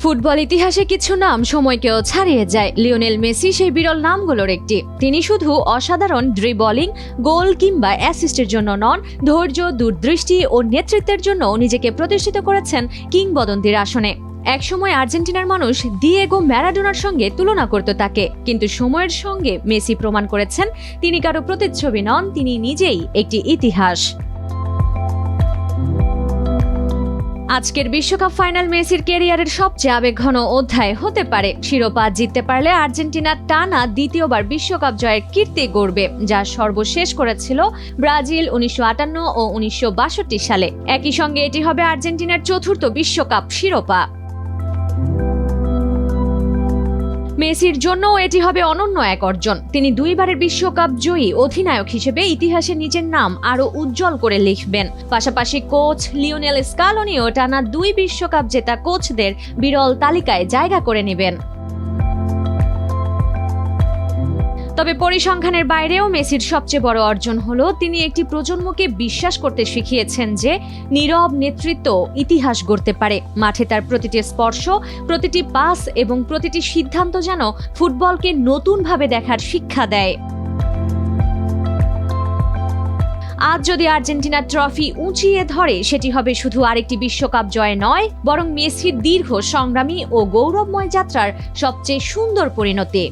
Football ইতিহাসে কিছু নাম সময়কেও ছাড়িয়ে যায়। লিওনেল মেসি সেই বিরল নামগুলোর একটি। তিনি শুধু অসাধারণ ড্রিবলিং, গোল কিংবা অ্যাসিস্টের জন্য নন, ধৈর্য, দূরদৃষ্টি ও নেতৃত্বের জন্য নিজেকে প্রতিষ্ঠিত করেছেন কিংবদন্তির আসনে। একসময় আর্জেন্টিনার মানুষ দিয়েগো ম্যারাডোনার সঙ্গে তুলনা করত তাকে, কিন্তু সময়ের সঙ্গে মেসি প্রমাণ করেছেন তিনি কারো প্রতিচ্ছবি নন, তিনি নিজেই একটি ইতিহাস। আজকের বিশ্বকাপ ফাইনাল মেসির ক্যারিয়ারের সবচেয়ে আবেগঘন অধ্যায় হতে পারে। শিরোপা জিততে পারলে আর্জেন্টিনা টানা দ্বিতীয়বার বিশ্বকাপ জয়ের কীর্তি গড়বে, যা সর্বশেষ করেছিল ব্রাজিল 1958 ও 1962 সালে। একই সঙ্গে এটি হবে আর্জেন্টিনার চতুর্থ বিশ্বকাপ শিরোপা। মেসির জন্য এটি হবে অনন্য এক অর্জন। তিনি দুইবারের বিশ্বকাপ জয়ী অধিনায়ক হিসেবে ইতিহাসে নিজের নাম আরও উজ্জ্বল করে লিখবেন। পাশাপাশি কোচ লিওনেল স্কালোনিও টানা 2 বিশ্বকাপ জেতা কোচদের বিরল তালিকায় জায়গা করে নেবেন। তবে পরিসংখ্যানের বাইরেও মেসির সবচেয়ে বড় অর্জন হলো তিনি একটি প্রজন্মকে বিশ্বাস করতে শিখিয়েছেন যে নীরব নেতৃত্ব ইতিহাস গড়তে পারে। মাঠে তার প্রতিটি স্পর্শ, প্রতিটি পাস এবং প্রতিটি সিদ্ধান্ত যেন ফুটবলকে নতুনভাবে দেখার শিক্ষা দেয়। আজ যদি আর্জেন্টিনা ট্রফি উঁচিয়ে ধরে, সেটি হবে শুধু আরেকটি বিশ্বকাপ জয় নয়, বরং মেসির দীর্ঘ সংগ্রামী ও গৌরবময় যাত্রার সবচেয়ে সুন্দর পরিণতি।